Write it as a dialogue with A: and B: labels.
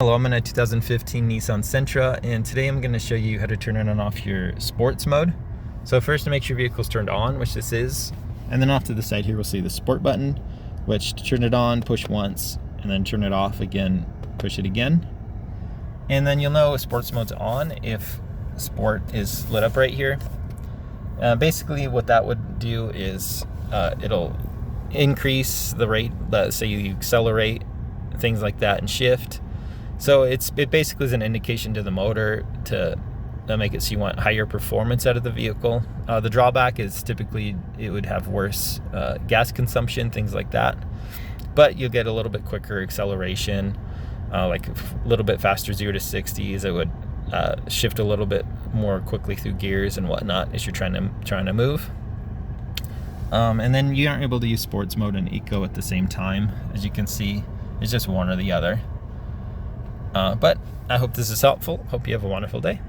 A: Hello, I'm in a 2015 Nissan Sentra, and today I'm going to show you how to turn on and off your sports mode. So first, to make sure your vehicle's turned on, which this is, and then off to the side here we'll see the sport button, which to turn it on, push once, and then turn it off again, push it again. And then you'll know sports mode's on if sport is lit up right here. Basically what that would do is it'll increase the rate, let's say you accelerate, things like that, and shift. So it basically is an indication to the motor to make it so you want higher performance out of the vehicle. The drawback is typically it would have worse gas consumption, things like that. But you'll get a little bit quicker acceleration, like a little bit faster 0 to 60s. It would shift a little bit more quickly through gears and whatnot as you're trying to move. And then you aren't able to use sports mode and eco at the same time. As you can see, it's just one or the other. But I hope this is helpful. Hope you have a wonderful day.